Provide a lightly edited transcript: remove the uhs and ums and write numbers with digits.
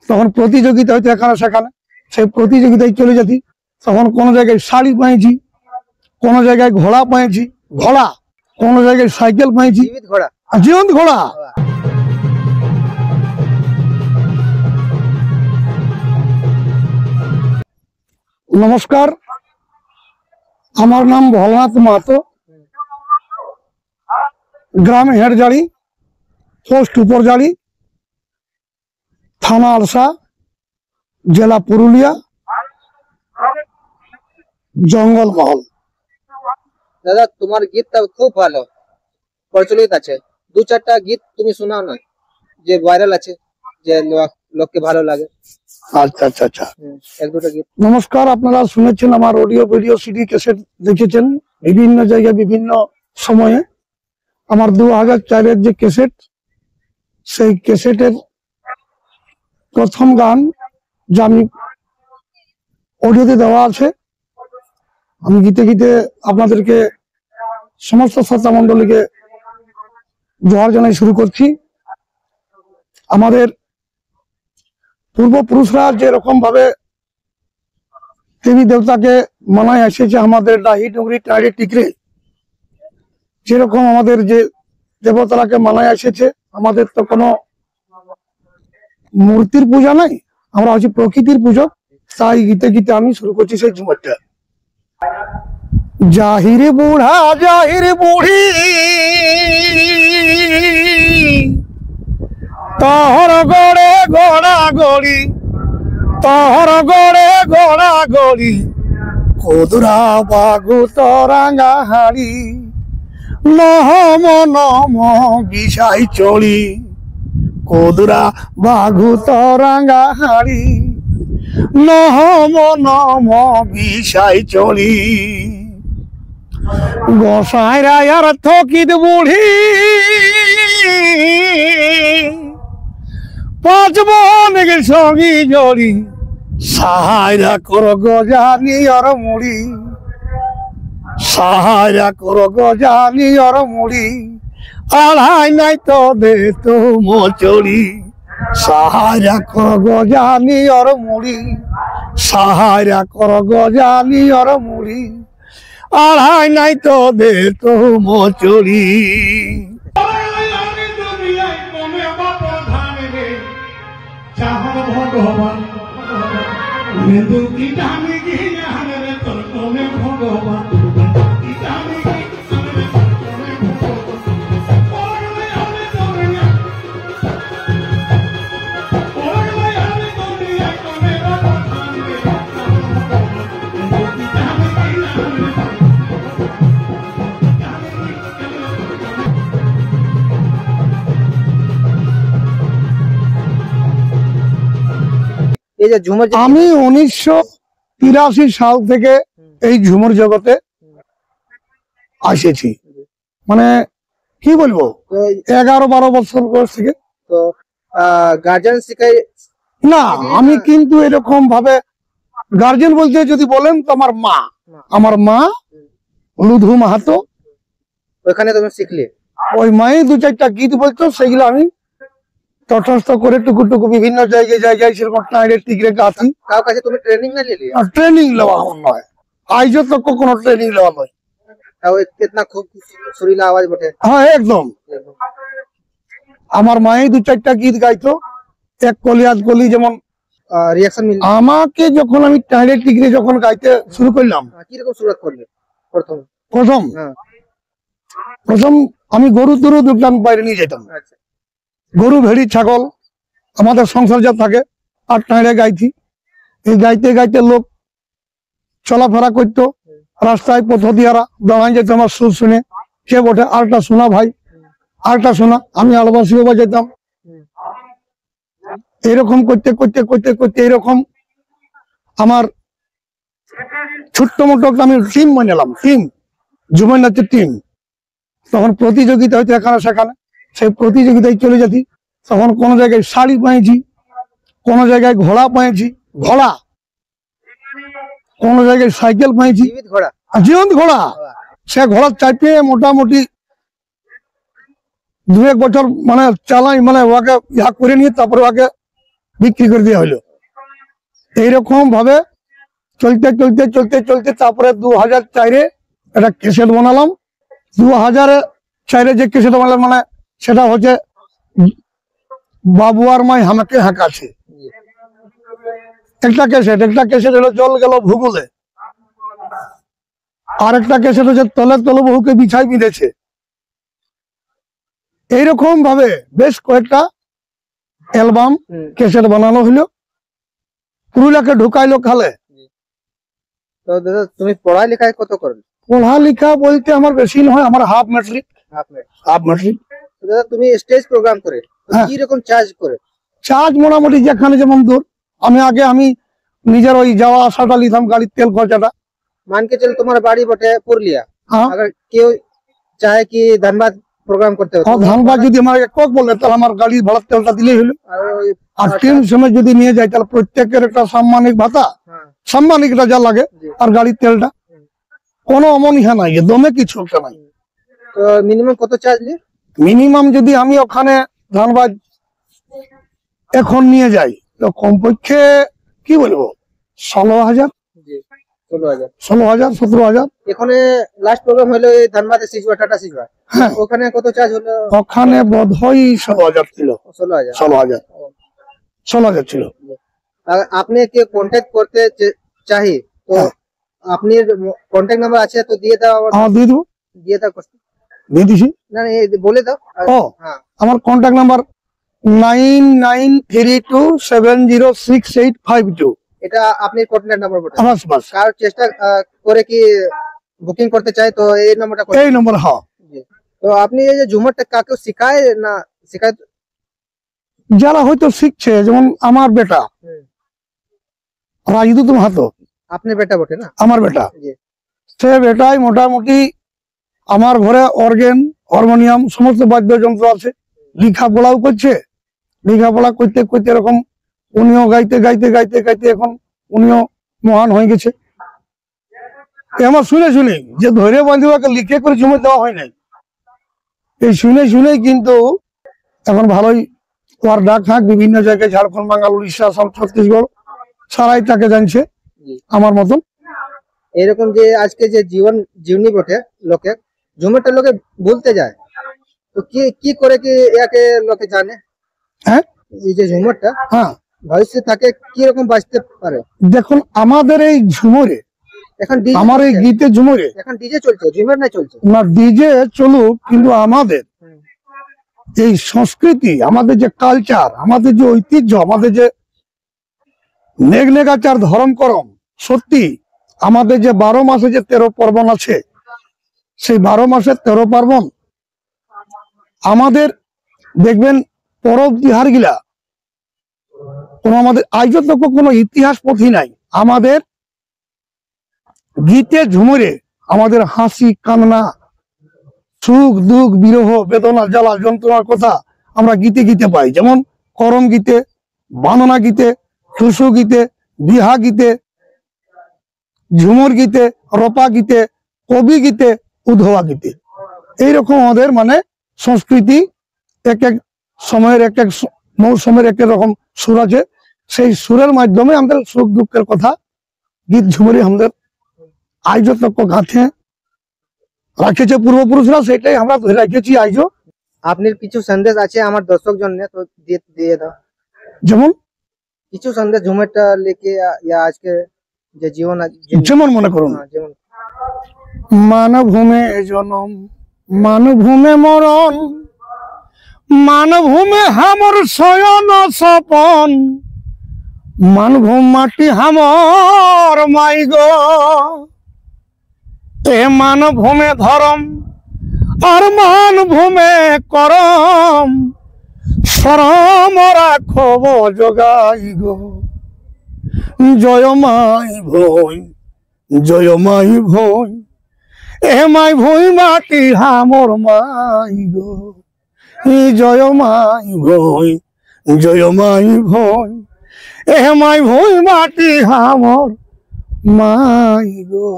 তখন প্রতিযোগিতা হইতো এখানে সেখানে, সেই প্রতিযোগিতায় চলে যেতি। তখন কোনো জায়গায় শাড়ি পাইছি, কোনো জায়গায় ঘোড়া পাইছি, ঘোড়া, কোনো জায়গায় সাইকেল পাইছি, জীবন্ত ঘোড়া। নমস্কার, আমার নাম ভোলানাথ মাহাতো, গ্রাম হেড়জাড়ি, পোস্ট উপরজাড়ি, থানা আলসা, জেলা পুরুলিয়া, জঙ্গলমহল। দাদা, তোমার গীতটা খুব ভালো প্রচলিত আছে। দু চারটা গীত তুমি শোনাও না, যে ভাইরাল আছে, যে লোককে ভালো লাগে। আচ্ছা আচ্ছা আচ্ছা, এক দুটো গীত। নমস্কার, আপনারা শুনেছেন আমার অডিও ভিডিও সিডি ক্যাসেট দেখেছেন বিভিন্ন জায়গায় বিভিন্ন সময়ে। আমার 2004-এর যে ক্যাসেট, সেই ক্যাসেটের প্রথম গান যা আমি অডিওতে দেওয়া আছে, আমি গীতে গীতে আপনাদেরকে সমস্ত শ্রোতা মন্ডলীকে জোহার জানাই শুরু করছি। আমাদের পূর্বপুরুষরা যেরকম ভাবে দেবী দেবতাকে মানায় এসেছে, আমাদের ডাহি ডুংরি টাড়ি টিকরে যেরকম আমাদের যে দেবতারাকে মানায় এসেছে, আমাদের তো কোনো মূর্তির পূজা নাই, আমরা হচ্ছে প্রকৃতির পূজক। তাই গীতে গীতে আমি শুরু করছি সেই ঝুমরটা। জাহির বুড়া জাহির বুড়ি তোর গড়ে গোড়া গড়ি, তোর গড়ে গোড়া গড়ি, কুদরা বাগু তরাঙ্গা হাড়ি, নহম নম বিষাই চড়ি, কুদরা বাঘু তরাঙ্গা হাড়ি, নহম নম বিষাই চড়ি। গোসাই রায়ার থকিত বুড়ি পাঁচ বনের সঙ্গী জড়ি, সাহায্য কর গজানি আর মুড়ি, সাহায্য কর গজানি আর মুড়ি, আড়াই নাই তো দে তো মচড়ি, সাহায্য কর গজানি আর মুড়ি, সাহায্য কর গজানি আর মুড়ি, আড়াই নাই তো দে তো মচড়ি। ভগবান ভগবান এই যে ঝুমর, আমি 1983 সাল থেকে এই ঝুমুর জগতে আসেছি, মানে কি বলবো, 11-12 বছর বয়স থেকে। তো গার্জিয়ান শিখাই না, আমি কিন্তু এরকম ভাবে গার্জেন বলতে যদি বলেন তো আমার মা লুধু মাহাতো, ওখানে তুমি শিখলে? ওই মাই দু চারটা গীত বলতো, সেগুলো আমি তটস্থ করে টুকু টুকু বিভিন্ন জায়গায় সেরকম টাইরের টিকরে গাছি। কার কাছে তুমি ট্রেনিং না নিলে? ট্রেনিং নেওয়া আমার নয়, আজও তো কোনো ট্রেনিং নেওয়া নয়। কিতনা খুব সুরিলা আওয়াজ বটে। হ্যাঁ, একদম। আমার মাই দু চারটা গীত গাইতো, এক কলি আধ কলি, যেমন রিঅ্যাকশন মিল। আমাকে যখন আমি টাইরের টিকরে যখন গাইতে শুরু করলাম, কিরকম শুরুয়াত করলে? প্রথম আমি গরু তরু দুটান বাইরে নিয়ে যেতাম। গরু, ভেড়ি, ছাগল আমাদের সংসার যা থাকে, আর টাইরে গাইছি। এই গাইতে গাইতে লোক চলাফেরা করতো রাস্তায়, পথদিয়ারা দাঁড়াই যেত আমার সুর শুনে, কে বটে আরটা শোনা ভাই, আরটা শোনা। আমি আলবাসিও বাজাইতাম। এরকম করতে করতে করতে করতে এরকম আমার ছোট্ট মোটো আমি টিম বানালাম, টিম ঝুমর নাচের টিম। তখন প্রতিযোগিতা হইতো এখানে সেখানে, সেই প্রতিযোগিতায় চলে যেতি। তখন কোনো জায়গায় শাড়ি পাইছি, কোনো জায়গায় ঘোড়া পাইছি, ঘোড়া, কোনো জায়গায় সাইকেল পাইছি, জীবন্ত ঘোড়া। সে ঘোড়া চাপিয়ে মোটামুটি 2-1 বছর মানে চালাই, মানে ওকে ইহা করে নিয়ে তারপরে ওকে বিক্রি করে দেওয়া হলো। এইরকম ভাবে চলতে চলতে চলতে চলতে তারপরে 2004-এ একটা ক্যাসেট বানালাম। 2004-এ যে ক্যাসেট বানালাম মানে সেটা হচ্ছে বাবু আর মাই হামাকে হাঁকাছে। একটা ক্যাসেট হলো জল গেল ভূগোলে, আর একটা ক্যাসেট হচ্ছে তলে তলে বহুকে বিছাই বিঁধেছে। এইরকম ভাবে বেশ কয়েকটা অ্যালবাম ক্যাসেট বানানো হলো, পুরুলিয়াকে ঢুকাইলো খালে। তো দাদা তুমি পড়ালেখায় কত করলে? পড়ালেখা বলতে আমার বেশি নয়, আমার হাফ ম্যাট্রিক। দাদা তুমি স্টেজ প্রোগ্রাম করে কি রকম চার্জ করে? চার্জ মোটামুটি যেখানে যেমন দূর। আমি নিজের ওই যাওয়া আসাটা নিতাম, গাড়ির তেল খরচাটা। মানকে চল তোমার বাড়ি বটে পুরুলিয়া, अगर কেউ চায় কি ধানবাদ প্রোগ্রাম করতে হবে, ধানবাদ যদি আমাকে কক বলে তাহলে আমার গাড়ির ভাড়ার তেলটা দিলেই হলো। আর ট্রেন সময় যদি নিয়ে যায় তাহলে প্রত্যেকের একটা সাম্মানিক ভাতা, সাম্মানিকটা যা লাগে, আর গাড়ির তেলটা। কোনো অমনিহা নাই, দমে কিছু একটা নাই। তো মিনিমাম কত চার্জ নিয়ে? মিনিমাম যদি আমি ওখানে ধানবাদ এখন নিয়ে যাই তো কমপক্ষে কি বলবো 16,000, 17,000। এখানে লাস্ট প্রোগ্রাম হলো ধানবাদে সিজবা, টাটা সিজবা। ওখানে কত চার্জ হলো? ওখানে বোধহয় 16,000 ছিল। 16,000 ছিল। আপনি কে কন্ট্যাক্ট করতে চাই তো আপনি কন্ট্যাক্ট নাম্বার আছে তো দিয়ে দাও। দিয়ে দেবো, দিয়ে দাও, দিয়ে দিছি না বলে দাও। আমার কন্ট্যাক্ট নাম্বার 9932706852। এটা আপনি কন্ট্যাক্ট নাম্বার বটে। বাস কার চেষ্টা করে কি বুকিং করতে চাই তো এই নাম্বারটা, এই নম্বর। হ্যাঁ, তো আপনি এই যে ঝুমুরটা কাকে শিখায় না শিখায়? যারা হয়তো শিখছে, যেমন আমার বেটা রাজদূত মাহাতো, আপনার বেটা বটে না? আমার বেটা। সে বেটাই মোটামুটি আমার ঘরে অর্গেন, হারমোনিয়াম সমস্ত বাদ্যযন্ত্র আছে। লেখাপড়াও করছে, লেখাপড়া করতে করতে এরকম উনিও গাইতে গাইতে গাইতে গাইতে এখন উনিও মহান হয়ে গেছে। আমার শুনে যে ধৈর্য বান্ধবাকে লিখে করে জমে দেওয়া হয় নাই, এই শুনেই কিন্তু এখন ভালোই ওর ডাক হাঁক বিভিন্ন জায়গায়, ঝাড়খণ্ড, বাঙ্গাল, উড়িষ্যা, ছত্তিশগড় সারাই তাকে জানছে আমার মতন। এরকম যে আজকে যে জীবনী বটে লোকে ঝুমুরটা লোকে ভুলতে যায়, তো কি করে কি একে লোকে জানে? হ্যাঁ, এই যে ঝুমুরটা ভবিষ্যৎ থাকে কি রকম বাঁচতে পারে? দেখুন আমাদের এই ঝুমুরে, এখন আমার এই গীতে ঝুমুরে এখন ডিজে চলছে, ঝুমুর না চলছে না, ডিজে চলুক, কিন্তু আমাদের এই সংস্কৃতি, আমাদের যে কালচার, আমাদের যে ঐতিহ্য, আমাদের যে নেগনেগাচার ধর্ম করম, সত্যি আমাদের যে 12 মাসে যে 13 পার্বণ আছে, সেই 12 মাসের 13 পার্বণ আমাদের দেখবেন পরব তিহার গিলা কোন আমাদের আজও তো কোনো ইতিহাস পুঁথি নাই। আমাদের গীতে ঝুমুরে আমাদের হাসি কান্না, সুখ দুঃখ, বিরহ বেদনা, জ্বালা যন্ত্রণার কথা আমরা গীতে গীতে পাই। যেমন করম গীতে, বাননা গীতে, টুসু গীতে, বিহা গীতে, ঝুমুর গীতে, রপা গীতে, কবি গীতে, উধোয়া গীতে। এইরকম আমাদের মানে সংস্কৃতি, এক এক সময়ের এক এক মৌসুমের এক এক রকম সুর আছে। সেই সুরের মাধ্যমে আমাদের সুখ দুঃখের কথা গীত ঝুমুরি আমাদের আজও তক গাঁথে রাখেছে পূর্বপুরুষরা, সেটাই আমরা ধরে রাখেছি আজও। আপনার কিছু সন্দেশ আছে আমার দর্শক জন্য, তো দিয়ে দাও। যেমন কিছু সন্দেশ ঝুমুরটা লেকে আজকে যে জীবন, যেমন মনে করুন, মানভূমে জনম, মানভূমে মরণ, মানভূমে হামর শয়ন সপন, মানভূম মাটি হামর মাই গো, এ মানভূমে ধরম আর মানভূমে করম, শরম রাখব জগাই গো, জয় মাই ভই, জয় মাই ভই, এ মাই ভই মাটি হামর মাই গো, জয় মাই ভই, জয় মাই ভই, এ মাই ভই মাটি হামর মাই গো।